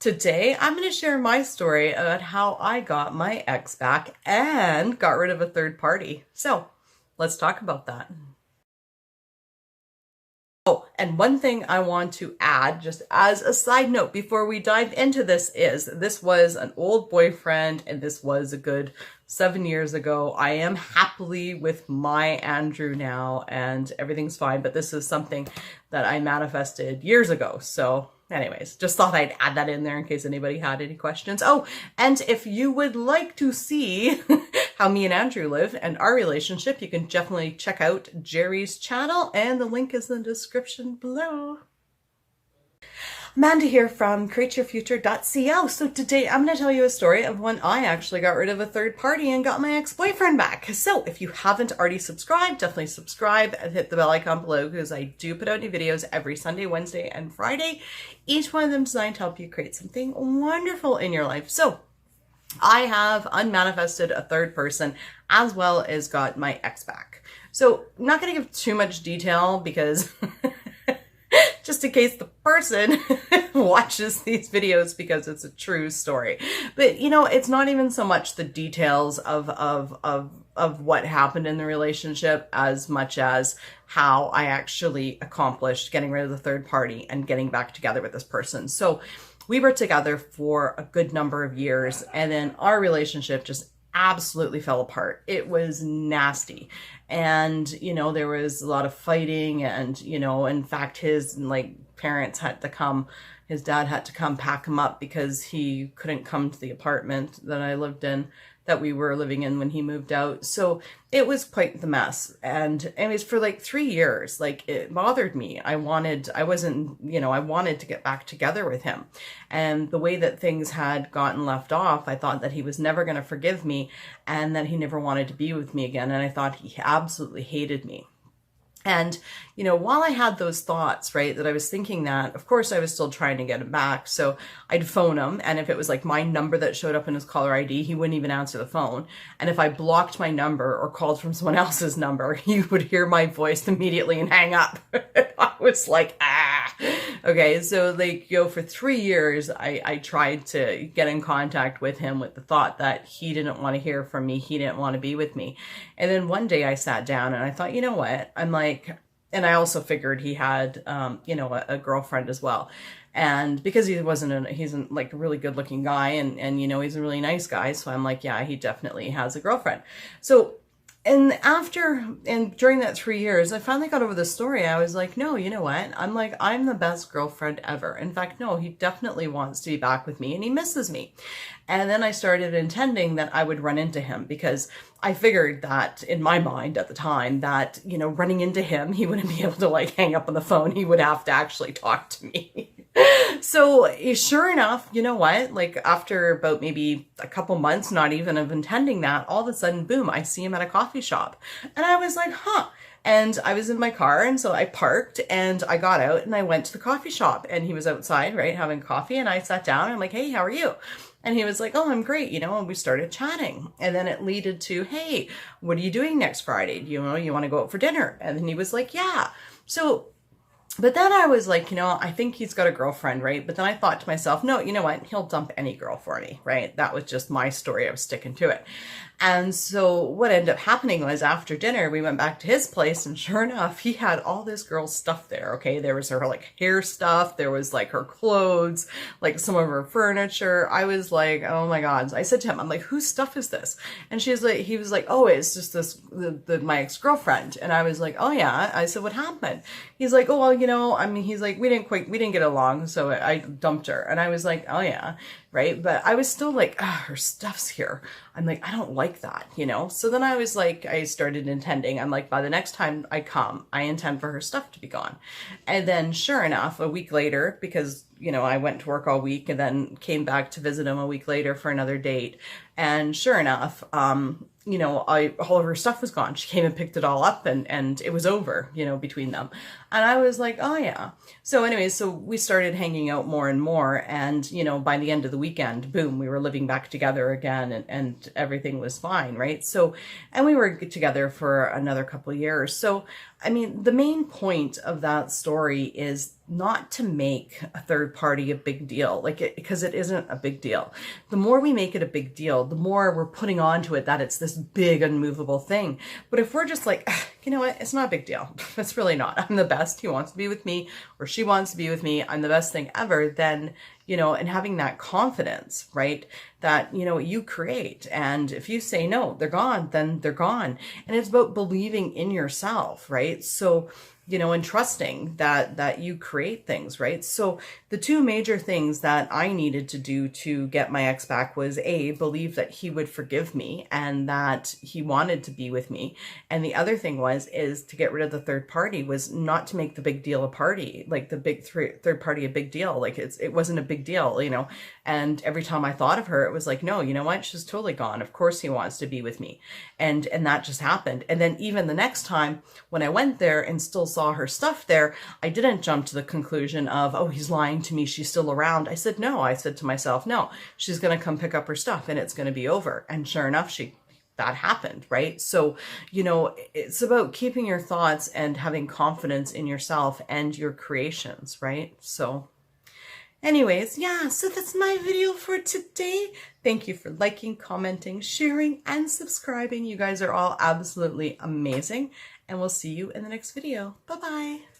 Today, I'm going to share my story about how I got my ex back and got rid of a third party. So let's talk about that. Oh, and one thing I want to add, just as a side note before we dive into this, is this was an old boyfriend and this was a good 7 years ago. I am happily with my Andrew now and everything's fine, but this is something that I manifested years ago. So anyways, just thought I'd add that in there in case anybody had any questions. Oh, and if you would like to see how me and Andrew live and our relationship, you can definitely check out Jerry's channel, and the link is in the description below. Amanda here from createyourfuture.co. So today I'm going to tell you a story of when I actually got rid of a third party and got my ex-boyfriend back. So if you haven't already subscribed, definitely subscribe and hit the bell icon below, because I do put out new videos every Sunday, Wednesday, and Friday. Each one of them designed to help you create something wonderful in your life. So I have unmanifested a third person as well as got my ex back. So I'm not going to give too much detail because just in case the person watches these videos, because it's a true story. But you know, it's not even so much the details of what happened in the relationship as much as how I actually accomplished getting rid of the third party and getting back together with this person. So we were together for a good number of years, and then our relationship just absolutely fell apart. It was nasty. And, you know, there was a lot of fighting, and, you know, in fact, his parents had to come, his dad had to come pack him up because he couldn't come to the apartment that I lived in, that we were living in when he moved out. So it was quite the mess. And it was for like 3 years. Like, it bothered me. I wanted to get back together with him. And the way that things had gotten left off, I thought that he was never going to forgive me and that he never wanted to be with me again. And I thought he absolutely hated me. And, you know, while I had those thoughts, right, that I was thinking that, of course, I was still trying to get him back. So I'd phone him. And if it was like my number that showed up in his caller ID, he wouldn't even answer the phone. And if I blocked my number or called from someone else's number, he would hear my voice immediately and hang up. I was like, okay. So like, you know, for 3 years, I tried to get in contact with him with the thought that he didn't want to hear from me. He didn't want to be with me. And then one day I sat down and I thought, you know what? I'm like, and I also figured he had, you know, a girlfriend as well. And because he he's like a really good looking guy, and, you know, he's a really nice guy. So I'm like, yeah, he definitely has a girlfriend. So, and during that 3 years, I finally got over the story. I was like, no, you know what? I'm the best girlfriend ever. In fact, no, he definitely wants to be back with me and he misses me. And then I started intending that I would run into him, because I figured that in my mind at the time that, you know, running into him, he wouldn't be able to like hang up on the phone. He would have to actually talk to me. So sure enough, you know what, like after about maybe a couple months, not even of intending that, all of a sudden, boom, I see him at a coffee shop. And I was like, huh. And I was in my car, and so I parked and I got out and I went to the coffee shop, and he was outside, right, having coffee, and I sat down and I'm like, hey, how are you? And he was like, oh, I'm great, you know, and we started chatting. And then it leaded to, hey, what are you doing next Friday? Do you know, you want to go out for dinner? And then he was like, yeah. So, but then I was like, you know, I think he's got a girlfriend, right? But then I thought to myself, no, you know what? He'll dump any girl for me, right? That was just my story. I was sticking to it. And so what ended up happening was after dinner, we went back to his place, and sure enough, he had all this girl's stuff there. Okay. There was her like hair stuff. There was like her clothes, like some of her furniture. I was like, oh my God. I said to him, I'm like, whose stuff is this? And he was like, oh, it's just my ex-girlfriend. And I was like, oh yeah. I said, what happened? He's like, oh, well, you know, I mean, he's like, we didn't get along. So I dumped her. And I was like, oh yeah. Right. But I was still like, her stuff's here. I'm like, I don't like that, you know? So then I was like, I started intending, I'm like, by the next time I come, I intend for her stuff to be gone. And then sure enough, a week later, because, you know, I went to work all week and then came back to visit him a week later for another date. And sure enough, you know, all of her stuff was gone. She came and picked it all up, and it was over, you know, between them. And I was like, oh yeah. So anyways, so we started hanging out more and more. And, you know, by the end of the weekend, boom, we were living back together again, and everything was fine. Right. So, and we were together for another couple of years. So I mean, the main point of that story is not to make a third party a big deal, because it isn't a big deal. The more we make it a big deal, the more we're putting onto it that it's this big unmovable thing. But if we're just like, you know what, it's not a big deal. It's really not. I'm the best. He wants to be with me, or she wants to be with me. I'm the best thing ever. Then, you know, and having that confidence, right? That, you know, you create. And if you say no, they're gone, then they're gone. And it's about believing in yourself, right? So, you know, and trusting that you create things, right? So the two major things that I needed to do to get my ex back was A, believe that he would forgive me and that he wanted to be with me. And the other thing is to get rid of the third party, was not to make the big deal a party, like the big third party a big deal. Like it wasn't a big deal, you know? And every time I thought of her, it was like, no, you know what? She's totally gone. Of course he wants to be with me. And that just happened. And then even the next time when I went there and still saw her stuff there, I didn't jump to the conclusion of, oh, he's lying to me, she's still around. I said, no. I said to myself, no, she's going to come pick up her stuff and it's going to be over. And sure enough, that happened, right? So, you know, it's about keeping your thoughts and having confidence in yourself and your creations, right? So anyways, yeah, so that's my video for today. Thank you for liking, commenting, sharing, and subscribing. You guys are all absolutely amazing. And we'll see you in the next video. Bye-bye.